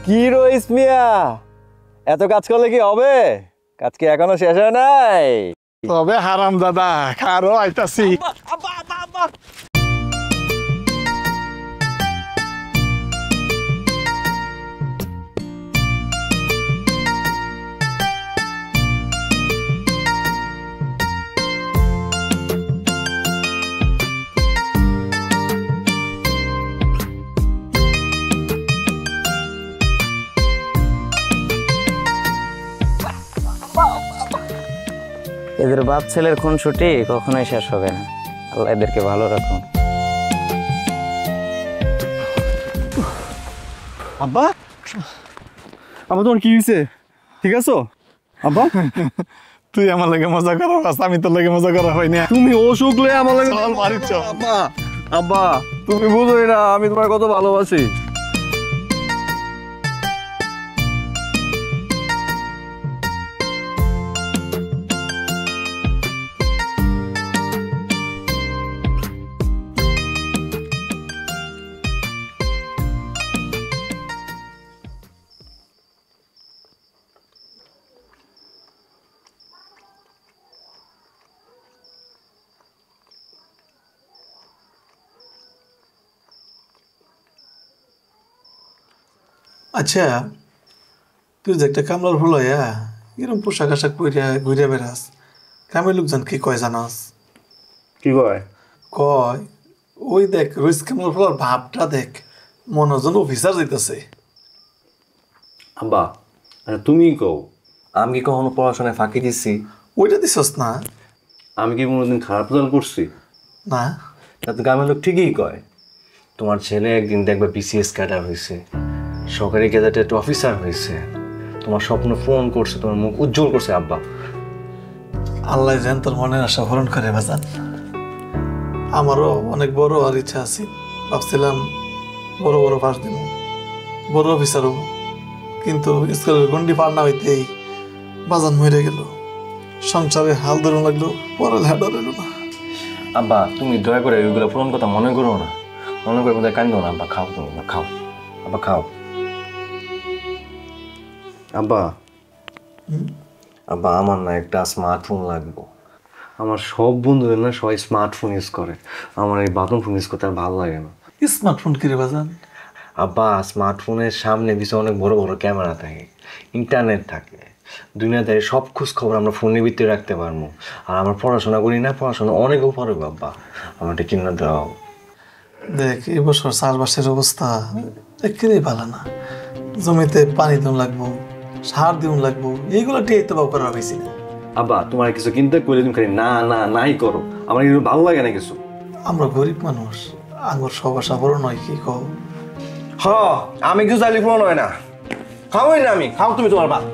কি রইস মিয়া, এত কাজ করলে কি হবে? কাজ কি এখনো শেষ হয় নাই? তবে হারাম দাদা কারো আইতাছি। এদের বাপ ছেলের খুনসুটি কখনোই শেষ হবে না। আল্লাহ এদেরকে ভালো রাখুন। আব্বা, আব্বা তোমার কি হয়েছে? ঠিক আছো আব্বা? তুই আমার লাগে মজা করা, আমি তোর লাগে মজা করা হয় না। তুমি অসুখ লয়ে আমার লাগে চল বাড়ি চল। আব্বা, আব্বা তুমি বুঝোই না আমি তোমার কত ভালোবাসি। আচ্ছা, তুই যে একটা কামলার ফুল হইয়া এরকম পোশাক আশাক পরিয়া ঘুরে বেড়াস, গ্রামের লোকজন কি কয় জানাস? কি কয়? কয় ওই দেখ রইস কামলার ফুলার ভাবটা দেখ, মনোজন অফিসার যাইতেছে। আব্বা তুমি কও, আমি কি কখনো পড়াশোনায় ফাঁকি দিছি? ওইটা দিছস না? আমি কি কোনোদিন খারাপ রেজাল্ট করছি? না। তাতে গ্রামের লোক ঠিকই কয় তোমার ছেলে একদিন দেখবে বিসিএস ক্যাডার হয়েছে, সরকারি গেজেটেড অফিসার হয়েছে, তোমার স্বপ্ন ফোন করছে, তোমার মুখ উজ্জ্বল করছে। আব্বা আল্লাহ যেন তোর মনের আশা পূরণ করে বাজান। আমারও অনেক বড় আর ইচ্ছা আছে, ভাবছিলাম বড় বড় পাশ দিব, বড় অফিসার হব, কিন্তু স্কুলের গন্ডি পার না হইতেই বাজান মরে গেল, সংসারে হাল ধরুন লাগলো, পড়ালেখা ধরল না। আব্বা তুমি দয়া করে ওইগুলো পুরনো কথা মনে করো না, মনে করে বোধহয় কান্দো না। আব্বা খাও, তুমি খাও, আব্বা খাও। আব্বা, আব্বা আমার না একটা স্মার্টফোন লাগবে। আমার সব বন্ধুদের না সবাই স্মার্টফোন ইউজ করে, আমার এই বাটন ফোন ইউজ করতে আর ভালো লাগে না। স্মার্টফোন কিরে বাজান? আব্বা স্মার্টফোনের সামনে পিছনে অনেক বড় বড় ক্যামেরা থাকে, ইন্টারনেট থাকে, দুনিয়াতে সব খোঁজ খবর আমরা ফোনের ভিতরে রাখতে পারবো। আর আমরা পড়াশোনা করি না, পড়াশোনা অনেক উপরে আব্বা, আমার এটা কিনে দাও। দেখ এবছর চাষবাসের অবস্থা একেবারেই ভালো না, জমিতে পানি দিন লাগবো, সার দিন লাগবো, এইগুলো টিয়ে তো বাউ করা হয়েছি না। আব্বা তোমার কিছু কিনতে করলে তুমি খালি না না নাই করো, আমার কিন্তু ভালো লাগে না কিছু। আমরা গরিব মানুষ, আঙ্গুর সব আশা বড় নয়, কি কও? হ আমি কিছু চাইলে কোনো নয় না, খাওয়াই না আমি, খাও তুমি তোমার ভাত।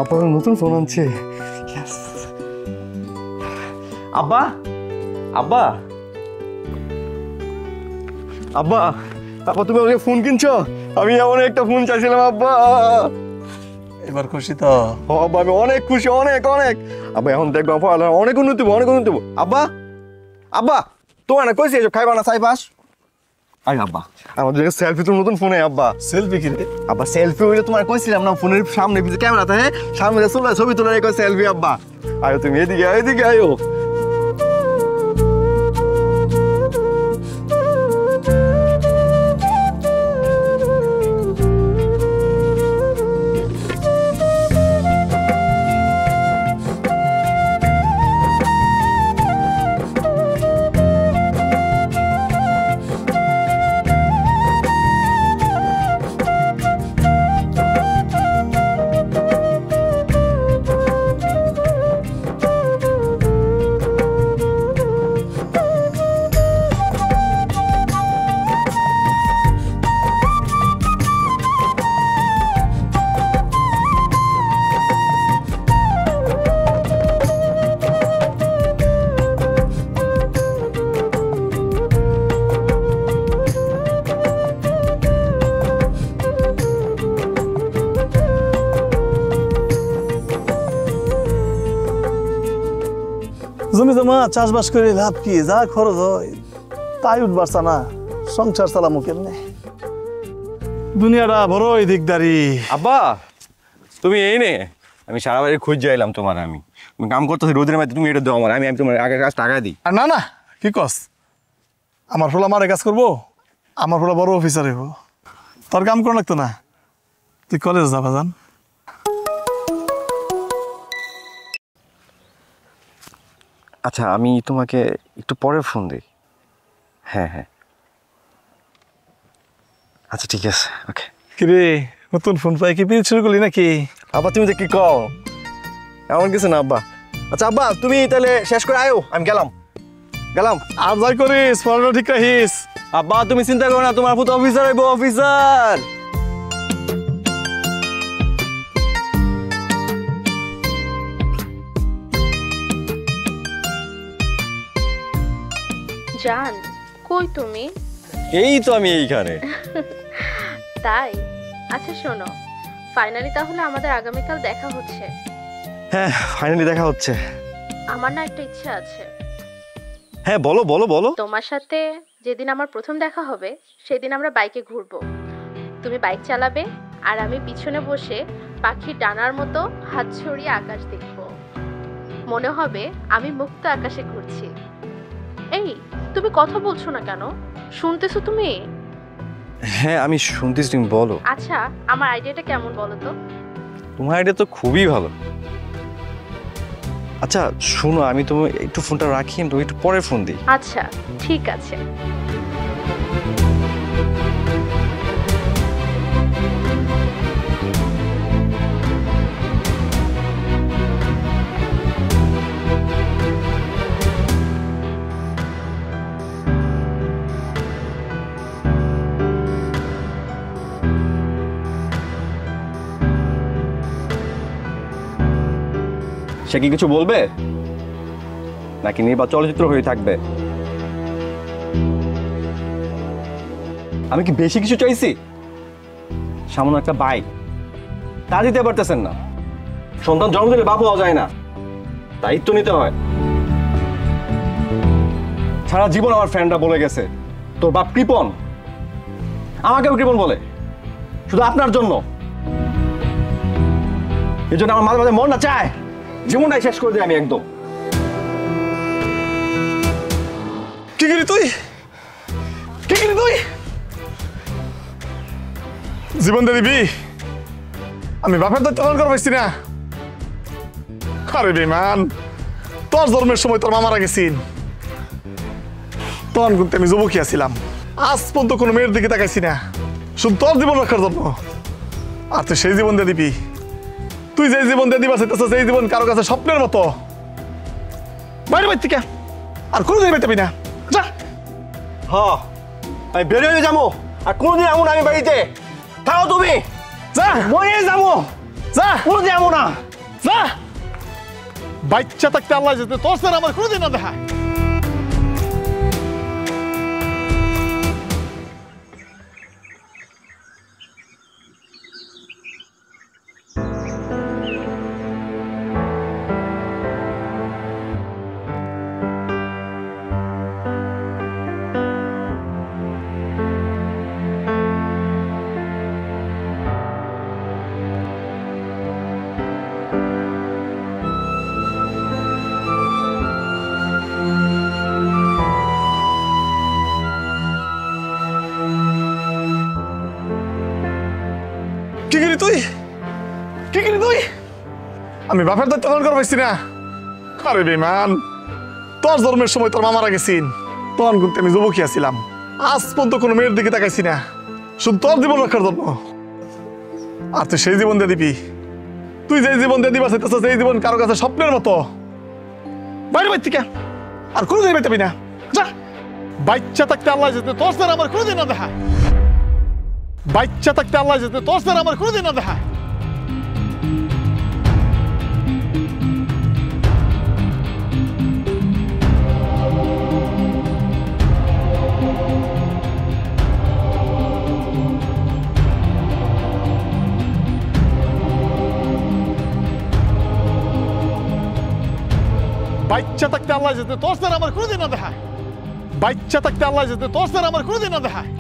আপনার নতুন ফোন আনছে। আব্বা, আব্বা, আব্বা, আব্বা তুমি আমাকে ফোন কিনছো? আমি এমন একটা ফোন চাইছিলাম আব্বা। এবার খুশি তো? ও আব্বা আমি অনেক খুশি, অনেক অনেক। আব্বা এখন দেখবো অনেক উন্নতি হবো, অনেক উন্নতি হবো। আব্বা, আব্বা তোমার না কইছি এসব খাইবা না, চাই পাস। আরে আব্বা আমাদের সেলফি তো নতুন ফোনে আব্বা। সেলফি কিনে? আব্বা সেলফি হইলে তোমার কইছিলাম না, ফোনের সামনে পিছনে ক্যামেরা থাকে, সামনে চলে ছবি তোলার কই সেলফি আব্বা। আয়ো তুমি এদিকে, এদিকে আয়ো। জমি জমা চাষবাস করে লাভ কি, যা খরচ হয় তাই উঠবার না, সংসার চালামো কেমনে? দুনিয়াটা বড়ই দিকদারি। আব্বা তুমি এই নে, আমি সারা বাড়ি খুঁজ যাইলাম তোমার। আমি কাম করতেছি রোদের মধ্যে, তুমি এটা দাও আমার, আমি তোমার আগের কাজ টাকা দিই। আর না না, কি কস? আমার ফোলা মারে কাজ করবো, আমার ফোলা বড় অফিসার হইব, তোর কাম করা লাগতো না। তুই কলেজ যাবা যান। আচ্ছা আমি তোমাকে একটু পরে ফোন দিই। হ্যাঁ হ্যাঁ আচ্ছা ঠিক আছে, ওকে। কিরে নতুন ফোন পাই কি পিরিত শুরু করলি নাকি? আব্বা তুমি যে কি কও, এমন কিছু না আব্বা। আচ্ছা আব্বা তুমি তাহলে শেষ করে আয়ো, আমি গেলাম। আর যাই করিস পড়াটা ঠিক রাখিস। আব্বা তুমি চিন্তা করো না, তোমার পুত অফিসার হইব, অফিসার। জান, কই তুমি? এই তো আমি এইখানে। তাই? আচ্ছা শোনো, ফাইনালি তাহলে আমাদের আগামীকাল দেখা হচ্ছে। হ্যাঁ ফাইনালি দেখা হচ্ছে। আমার না একটা ইচ্ছা আছে। হ্যাঁ বলো বলো বলো। তোমার সাথে যেদিন আমার প্রথম দেখা হবে সেদিন আমরা বাইকে ঘুরবো। তুমি বাইক চালাবে আর আমি পিছনে বসে পাখির ডানার মতো হাত ছড়িয়ে আকাশ দেখব। মনে হবে আমি মুক্ত আকাশে ঘুরছি। এই তুমি কথা বলছো না কেন? শুনতেছো তুমি? হ্যাঁ আমি শুনতেছি, তুমি বলো। আচ্ছা আমার আইডিয়াটা কেমন বলো তো? তোমার আইডিয়া তো খুবই ভালো। আচ্ছা শোনো, আমি তোমার একটু ফোনটা রাখি, আমি একটু পরে ফোন দিই। আচ্ছা ঠিক আছে। সে কি কিছু বলবে নাকি নির্বাচন চলচ্চিত্র হয়ে থাকবে? আমি কি বেশি কিছু চাইছি? সামান্য একটা বাইক তা দিতে পারতেছেন না। সন্তান জন্ম দিলে বাপ হওয়া যায় না, দায়িত্ব নিতে হয়। সারা জীবন আমার ফ্রেন্ডরা বলে গেছে তোর বাপ কৃপণ, আমাকেও কৃপণ বলে, শুধু আপনার জন্য। এই জন্য আমার মাঝে মাঝে মন না চায় জীবনটাই শেষ করে দিই আমি একদম। কি করি তুই? কি করি তুই? জীবন দিয়ে দিবি? আমি বাপের দায়িত্ব পালন করে পাইছি না। আরে বেমান, তোর জন্মের সময় তোর মা মারা গেছিন, তখন কিন্তু আমি যুবকী আছিলাম। আজ পর্যন্ত কোনো মেয়ের দিকে তাকাইছি না, শুধু তোর জীবন রক্ষার জন্য। আর তুই সেই জীবন দিয়ে দিবি? তুই যে জীবন দিয়ে দিবা চাইতেছ, সেই জীবন কারো কাছে স্বপ্নের মতো। বাইরে বাইর থেকে আর কোনোদিন বাইতে পাবি না, যা। হ্যাঁ আমি বেরোয় যাবো, আর কোনোদিন এমন আমি বাড়িতে থাকো তুমি, যা মরে যাবো, যা, কোনোদিন এমন না, যা। বাচ্চা থাকতে আল্লাহ যেতে তোর স্যার আমার কোনোদিন না দেখা। কি করি তুই? কি করি তুই? আমি বাপের দায়িত্ব পালন করে পাইছি না। আরে বেমান, তোর জন্মের সময় তোর মা মারা গেছিন, তখন কিন্তু আমি যুবকী আছিলাম। আজ পর্যন্ত কোনো মেয়ের দিকে তাকাইছি না, শুধু তোর জীবন রক্ষার জন্য। আর তুই সেই জীবন দিয়ে দিবি? তুই যে জীবন দিয়ে দিবা চাইতেছ, সেই জীবন কারো কাছে স্বপ্নের মতো। বাইরে বাইর থেকে আর কোনোদিন বাইতে পাবি না, যা। বাচ্চা থাকতে আল্লাহ যেতে তোর স্যার আমার কোনোদিন না দেখা। বাচ্চা থাকতে আল্লাহ যেতে তোর স্যার আমার কোনোদিন না দেখা। বাইক বাচ্চা থাকতে আল্লাহ যেতে তোর স্যার আমার কোনোদিন না দেখায়, বাচ্চা থাকতে আল্লাহ যেতে তোর স্যার আমার কোনোদিন না দেখায়।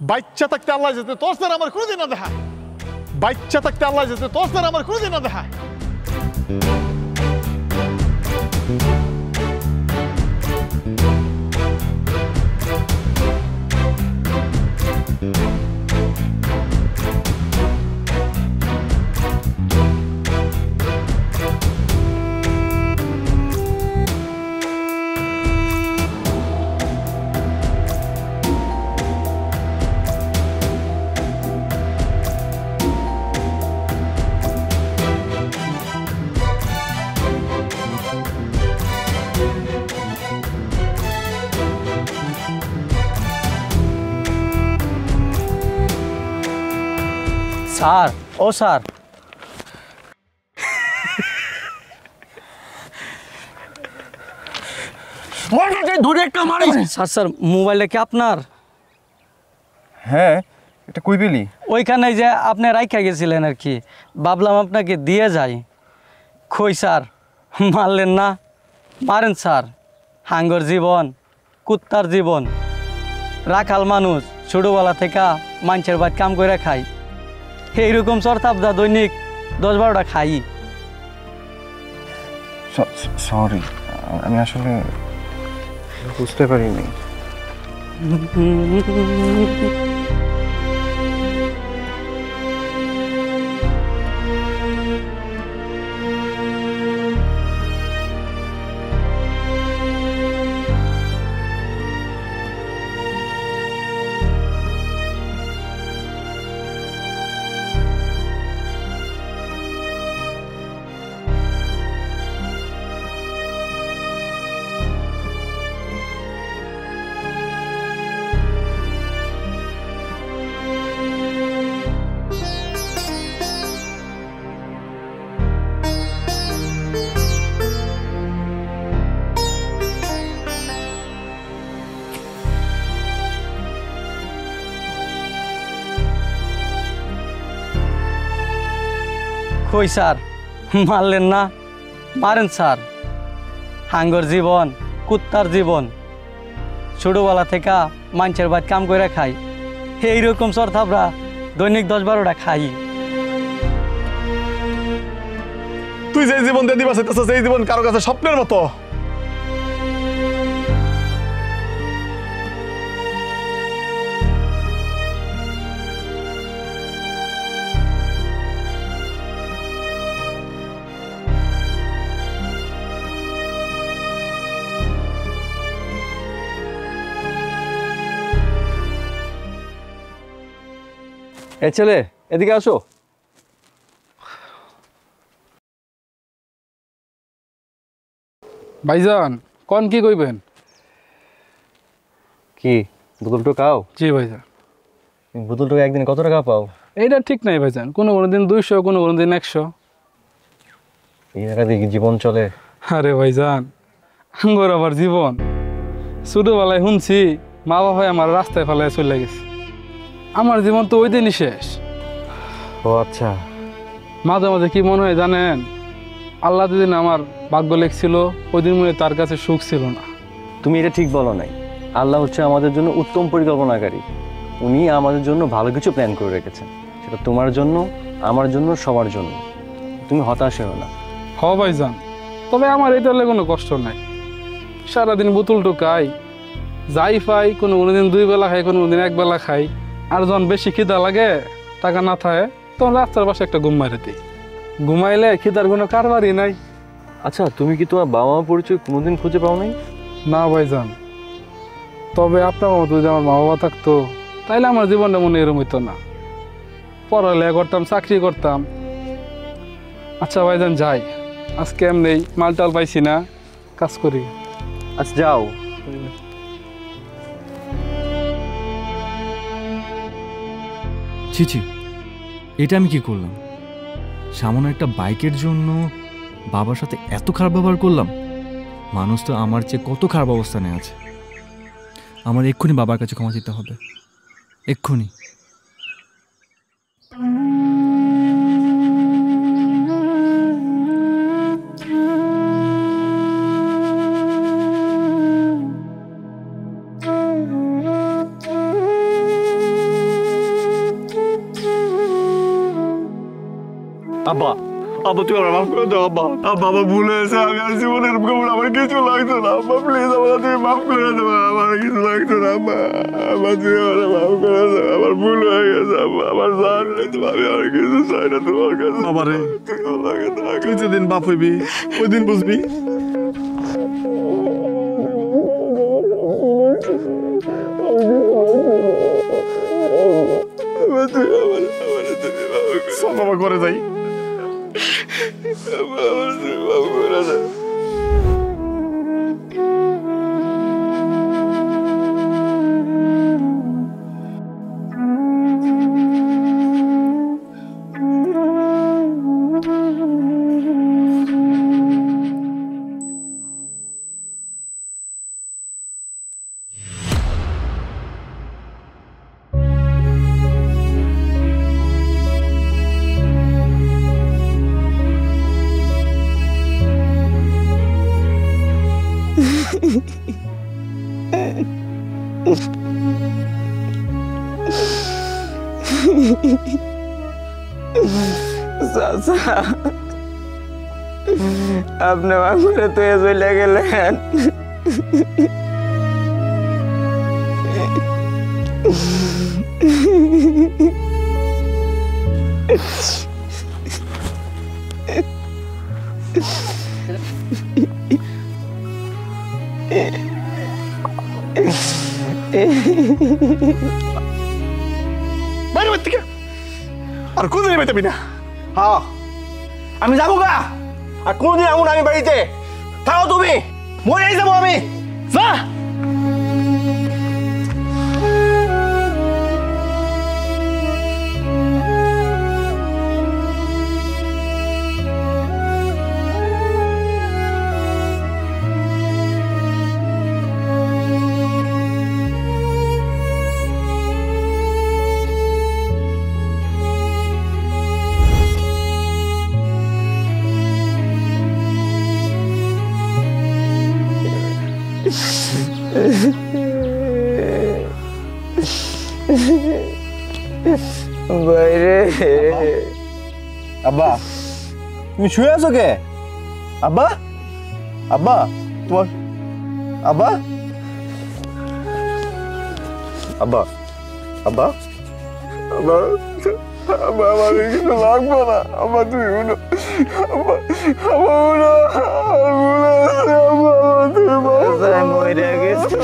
বাচ্চা থাকতে আল্লাহ যেতে তোর স্যার আমার কোনোদিন না দেখায়, বাচ্চা থাকতে আল্লাহ যেতে তোর স্যার আমার কোনোদিন না দেখায়। স্যার, ও স্যার, স্যার স্যার মোবাইলটা কি আপনার? হ্যাঁ, এটা কই পেলি? ওইখানে যে আপনি রাইখা গেছিলেন আর কি, ভাবলাম আপনাকে দিয়ে যাই। কই স্যার, মারলেন না? মারেন স্যার। হাঙ্গর জীবন, কুত্তার জীবন, রাখাল মানুষ ছোটোবেলা থেকে মানুষের বাড়ি কাম করে খাই, এইরকম চরতাবদা দৈনিক 10-12টা খাই। সরি, আমি আসলে বুঝতে পারিনি। কই স্যার, মারলেন না? মারেন স্যার। হাঙ্গর জীবন, কুত্তার জীবন, ছোটোবেলা থেকে মানুষের বাড়ি কাম করে খাই, এইরকম চরতাবরা দৈনিক 10-12টা খাই। তুই যে জীবন দিয়ে দিবা চাইতেছিস, এই জীবন কারো কাছে স্বপ্নের মতো। এই ছেলে এদিকে আসো। ভাইজান কোন কি কইবেন? কি বোতল টোকাও? জি ভাইজান। বোতল টোকা একদিন কত টাকা পাও? এইটা ঠিক নাই ভাইজান, কোনো দিন 200, কোনো দিন 100। এই টাকা দিয়ে কি জীবন চলে? আরে ভাইজান আঙ্গর আবার জীবন। ছোটবেলায় শুনছি মা বাবাই আমার রাস্তায় ফেলায় চলে গেছে, আমার জীবন তো ওই দিনই শেষ। ও আচ্ছা। মাঝে মাঝে কি মনে হয় জানেন, আল্লাহ যেদিন আমার ভাগ্য লেখছিল ওই দিন মনে হয় তার কাছে সুখ ছিল না। তুমি এটা ঠিক বলো নাই। আল্লাহ হচ্ছে আমাদের জন্য উত্তম পরিকল্পনাকারী। উনি আমাদের জন্য ভালো কিছু প্ল্যান করে রেখেছেন, সেটা তোমার জন্য, আমার জন্য, সবার জন্য। তুমি হতাশ হও না। হ ভাইজান, তবে আমার এটা হলে কোনো কষ্ট নাই। সারাদিন বোতল টোকাই, যাই পাই কোনো দিন 2 বেলা খাই, কোনো দিন 1 বেলা খাই। আর যখন বেশি খিদা লাগে, টাকা না থাকে, তখন রাস্তার পাশে একটা ঘুম মারে দিই। ঘুমাইলে খিদার কোনো কারবারই নাই। আচ্ছা, তুমি কি তোমার বাবা মা পরিচয় কোনোদিন খুঁজে পাও নাই? না ভাইজান, তবে আপনার মতো যদি আমার মা বাবা থাকতো তাইলে আমার জীবনটা মনে এরম হইতো না। পড়ালেখা করতাম, চাকরি করতাম। আচ্ছা ভাইজান যাই, আজকে এমনি মালটাল পাইছি না, কাজ করি। আচ্ছা যাও। ছি ছি, এটা আমি কি করলাম? সামান্য একটা বাইকের জন্য বাবার সাথে এত খারাপ ব্যবহার করলাম। মানুষ তো আমার চেয়ে কত খারাপ অবস্থানে আছে। আমার এক্ষুনি বাবার কাছে ক্ষমা চাইতে হবে, এক্ষুনি। আব্বা, আব্বা তুই আমার মাফ করে দাও আব্বা। আব্বা আমার ভুল হয়েছে, আমি আর জীবনের কেমন আমার কিছু লাগতো না আব্বা। প্লিজ আমার তুমি মাফ করে দেবো, আমার কিছু লাগতো না আব্বা। আব্বা তুমি আমার মাফ করে দাও, আমার ভুল হয়ে গেছে আব্বা। আমার জান আমি আর কিছু চাই না তোমার কাছে। বাবারে তুই যেদিন বাপ হইবি ওই দিন বুঝবি। চল বাবা ঘরে যাই। আপনি আমাকে তো চলে গেলেন। আর কোনদিন বেতাবি না। হ্যাঁ আমি যাবো গা, আর কোনদিন এমন আমি বাড়িতে থাকো, তুমি মরে যাবো আমি। যা বাইরে আব্বা তুমি শুয়ে আছো কে? আব্বা, আব্বা তোমার আব্বা, আব্বা, আব্বা, আব্বা, আব্বা আমার কিছু লাগবে না আব্বা, তুমি উঠো আব্বা, আব্বা উঠো, আব্বা মরে গেছে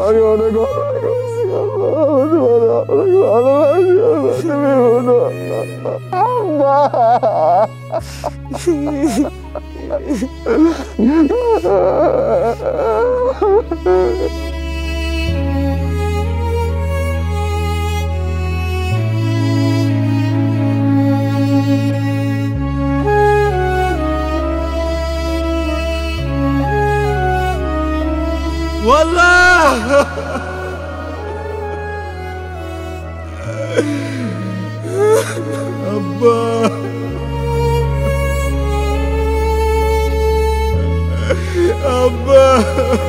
আমি অনেক আব্বা